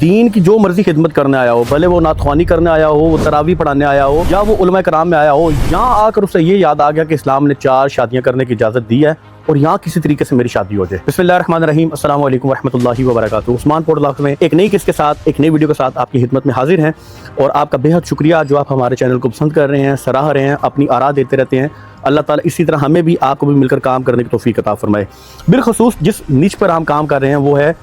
दीन की जो मर्जी खिदमत करने आया हो, भले वो नाथवानी करने आया हो, वो तरावी पढ़ाने आया हो, या वो उलमा कराम में आया हो, यहाँ आकर उसे ये याद आ गया कि इस्लाम ने 4 शादियां करने की इजाज़त दी है और यहाँ किसी तरीके से मेरी शादी हो जाए। बिस्मिल्लाहिर्रहमानिर्रहीम, अस्सलाम वालेकुम रहमतुल्लाहि व बरकातुहू। उस्मान पॉडकास्ट में एक नई किस्त के साथ, एक नई वीडियो के साथ आपकी खिदमत में हाजिर हैं और आपका बेहद शुक्रिया जो आप हमारे चैनल को पसंद कर रहे हैं, सराह रहे हैं, अपनी आरा देते रहते हैं। अल्लाह ताला इसी तरह हमें भी आपको भी मिलकर काम करने की तौफीक अता फरमाए। बिलखसूस जिस निच पर हम काम कर रहे हैं वो है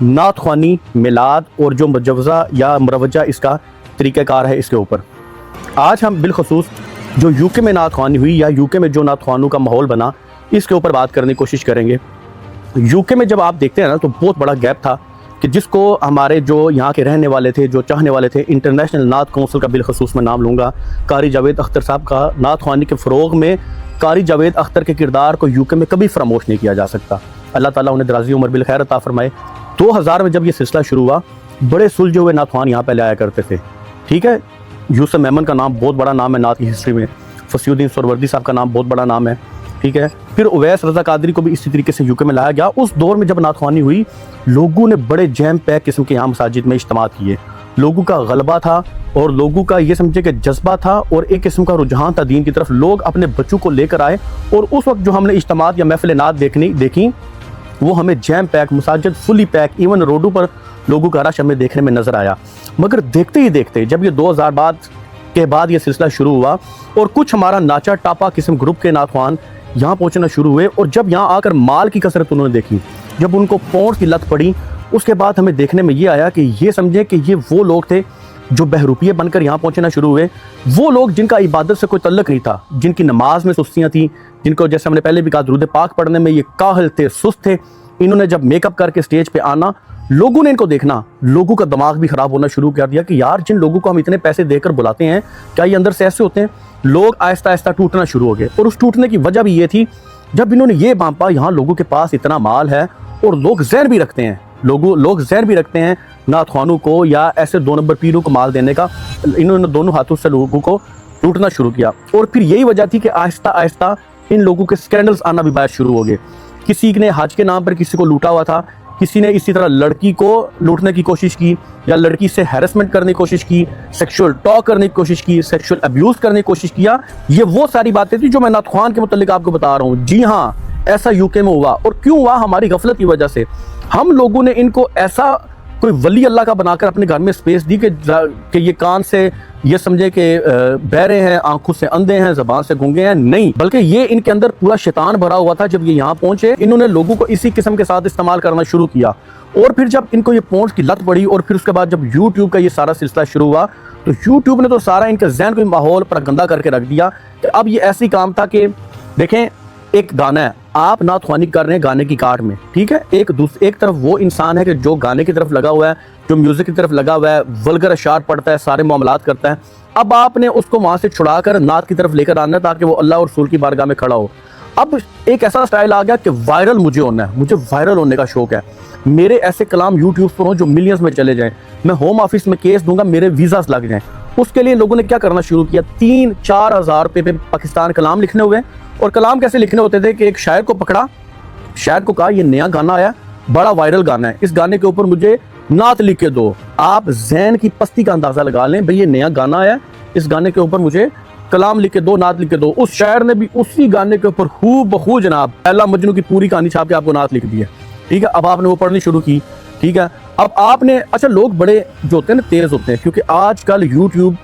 नातख्वानी, मिलाद और जो मुजवज़ा या मुरवजा इसका तरीक़ाकार है इसके ऊपर। आज हम बिलखसूस जो यूके में नातख्वानी हुई या यूके में जो नातख्वानों का माहौल बना इसके ऊपर बात करने की कोशिश करेंगे। यूके में जब आप देखते हैं ना तो बहुत बड़ा गैप था कि जिसको हमारे जो यहाँ के रहने वाले थे, जो चाहने वाले थे, इंटरनेशनल नात कौंसिल का बिलखसूस मैं नाम लूँगा, कारी जावेद अख्तर साहब का, नातख्वानी के फ़रोग़ में कारी जावेद अख्तर के किरदार को यूके में कभी फरामोश नहीं किया जा सकता। अल्लाह ताला उन्हें दराज़ी उम्र बिल खैर अता फरमाए। 2000 में जब ये सिलसिला शुरू हुआ, बड़े सुलझे हुए नातख्वान यहाँ पहले आया करते थे, ठीक है। यूसुफ मेमन का नाम बहुत बड़ा नाम है नात की हिस्ट्री में, फसीउद्दीन सोहरावर्दी साहब का नाम बहुत बड़ा नाम है, ठीक है। फिर उवैस रज़ा कादरी को भी इसी तरीके से यूके में लाया गया। उस दौर में जब नातख्वानी हुई, लोगों ने बड़े जैम पैक किस्म के यहाँ मसाजिद में इज्तिमा किए। लोगों का गलबा था और लोगों का ये समझे कि जज्बा था और एक किस्म का रुझान था दीन की तरफ। लोग अपने बच्चों को लेकर आए और उस वक्त जो हमने इज्तिमात या महफिल नात देखी वो हमें जैम पैक, मसाजिद फुली पैक, इवन रोडों पर लोगों का रश हमें देखने में नज़र आया। मगर देखते ही देखते जब ये 2000 के बाद ये सिलसिला शुरू हुआ और कुछ हमारा नाचा टापा किस्म ग्रुप के नातख्वान यहाँ पहुँचना शुरू हुए और जब यहाँ आकर माल की कसरत उन्होंने देखी, जब उनको पौंड की लत पड़ी, उसके बाद हमें देखने में ये आया कि ये समझे कि ये वो लोग थे जो बहरूपिये बनकर यहाँ पहुँचना शुरू हुए। वो लोग जिनका इबादत से कोई तल्लुक़ नहीं था, जिनकी नमाज में सुस्तियाँ थी, जिनको जैसे हमने पहले भी कहा दुरूद पाक पढ़ने में ये काहल थे, सुस्त थे। इन्होंने जब मेकअप करके स्टेज पे आना, लोगों ने इनको देखना, लोगों का दिमाग भी ख़राब होना शुरू कर दिया कि यार जिन लोगों को हम इतने पैसे देकर बुलाते हैं, क्या ये अंदर से ऐसे होते हैं? लोग आहिस्ता आहिस्ता टूटना शुरू हो गए और उस टूटने की वजह भी ये थी जब इन्होंने ये भांपा यहाँ लोगों के पास इतना माल है और लोग ज़हन भी रखते हैं, लोग ज़हन भी रखते हैं नातख्वानों को या ऐसे 2 नंबर पीरों को माल देने का। इन्होंने दोनों हाथों से लोगों को लूटना शुरू किया और फिर यही वजह थी कि आहिस्ता आहिस्ता इन लोगों के स्कैंडल्स आना भी बाहर शुरू हो गए। किसी ने हज के नाम पर किसी को लूटा हुआ था, किसी ने इसी तरह लड़की को लूटने की कोशिश की या लड़की से हैरेसमेंट करने की कोशिश की, सेक्सुअल टॉक करने की कोशिश की, सेक्सुअल अब्यूज़ करने की कोशिश किया। ये वो सारी बातें थी जो मैं नातख्वान के मुतालिक आपको बता रहा हूँ। जी हाँ, ऐसा यूके में हुआ और क्यों हुआ? हमारी गफलत की वजह से। हम लोगों ने इनको ऐसा कोई वली अल्लाह का बनाकर अपने घर में स्पेस दी कि ये कान से ये समझे कि बहरे हैं, आंखों से अंधे हैं, ज़बान से गूंगे हैं। नहीं, बल्कि ये इनके अंदर पूरा शैतान भरा हुआ था। जब ये यहाँ पहुंचे, इन्होंने लोगों को इसी किस्म के साथ इस्तेमाल करना शुरू किया और फिर जब इनको ये पहुंच की लत पड़ी और फिर उसके बाद जब यूट्यूब का ये सारा सिलसिला शुरू हुआ तो यूट्यूब ने तो सारा इनके जहन को माहौल पर गंदा करके रख दिया कि अब ये ऐसी काम था कि देखें, एक गाना है, आप नातख्वानी कर रहे हैं गाने की काट में, ठीक है। एक तरफ वो इंसान है कि जो गाने की तरफ लगा हुआ है, जो म्यूजिक की तरफ लगा हुआ है, वल्गर अशार पढ़ता है, सारे मामलात करता है। अब आपने उसको वहां से छुड़ाकर नात की तरफ लेकर आना है ताकि वो अल्लाह और रसूल की बारगाह में खड़ा हो। अब एक ऐसा स्टाइल आ गया कि वायरल मुझे होना है, मुझे वायरल होने का शौक है, मेरे ऐसे कलाम यूट्यूब पर हो जो मिलियंस में चले जाएं, मैं होम ऑफिस में केस दूंगा, मेरे वीज़ास लग जाएं। उसके लिए लोगों ने क्या करना शुरू किया, 3-4 हज़ार रुपये पे पाकिस्तान कलाम लिखने हुए। और कलाम कैसे लिखने होते थे कि एक शायर को पकड़ा, शायर को कहा ये नया गाना आया, बड़ा वायरल गाना है, इस गाने के ऊपर मुझे नात लिख के दो। आप ज़हन की पस्ती का अंदाज़ा लगा लें, भाई ये नया गाना आया, इस गाने के ऊपर मुझे कलाम लिख के दो, नात लिख के दो। उस शायर ने भी उसी गाने के ऊपर हू बहू जनाब लैला मजनू की पूरी कहानी छाप के आपको नात लिख दी है, ठीक है। अब आपने वो पढ़नी शुरू की, ठीक है। अब आपने अच्छा, लोग बड़े जो होते हैं ना तेज़ होते हैं, क्योंकि आजकल यूट्यूब,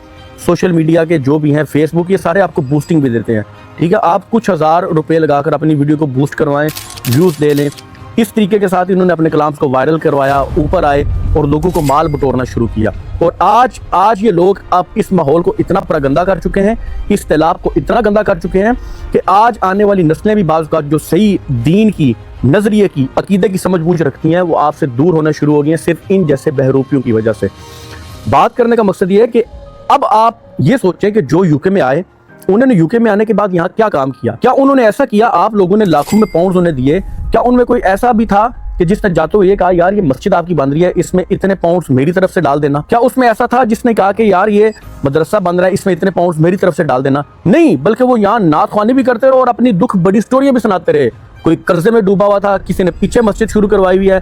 सोशल मीडिया के जो भी हैं, फेसबुक, ये सारे आपको बूस्टिंग भी देते हैं, ठीक है। आप कुछ हज़ार रुपए लगाकर अपनी वीडियो को बूस्ट करवाएं, व्यूज़ ले लें। इस तरीके के साथ इन्होंने अपने कलाम्स को वायरल करवाया, ऊपर आए और लोगों को माल बटोरना शुरू किया। और आज ये लोग अब इस माहौल को इतना गंदा कर चुके हैं, इस तैलाब को इतना गंदा कर चुके हैं कि आज आने वाली नस्लें भी बाज़ औक़ात जो सही दीन की, नज़रिए की, अकीदे की समझ बूझ रखती हैं, वो आपसे दूर होना शुरू हो गई हैं सिर्फ इन जैसे बहरूपियों की वजह से। बात करने का मकसद ये है कि अब आप ये सोचें कि जो यूके में आए, उन्होंने यूके में आने के बाद यहाँ क्या काम किया? क्या उन्होंने ऐसा किया, आप लोगों ने लाखों में पाउंड्स उन्हें दिए? क्या उनमें कोई ऐसा भी था कि जिसने जाते हुए ये कहा यार ये मस्जिद आपकी बन रही है, इसमें इतने पाउंड्स मेरी तरफ से डाल देना? क्या उसमें ऐसा था जिसने कहा कि यार ये मदरसा बन रहा है, इसमें इतने पाउंड्स मेरी तरफ से डाल देना? नहीं, बल्कि वो यहाँ नातख्वानी भी करते रहे और अपनी दुख बड़ी स्टोरियां भी सुनाते रहे। कोई कर्जे में डूबा हुआ था, किसी ने पीछे मस्जिद शुरू करवाई हुई है,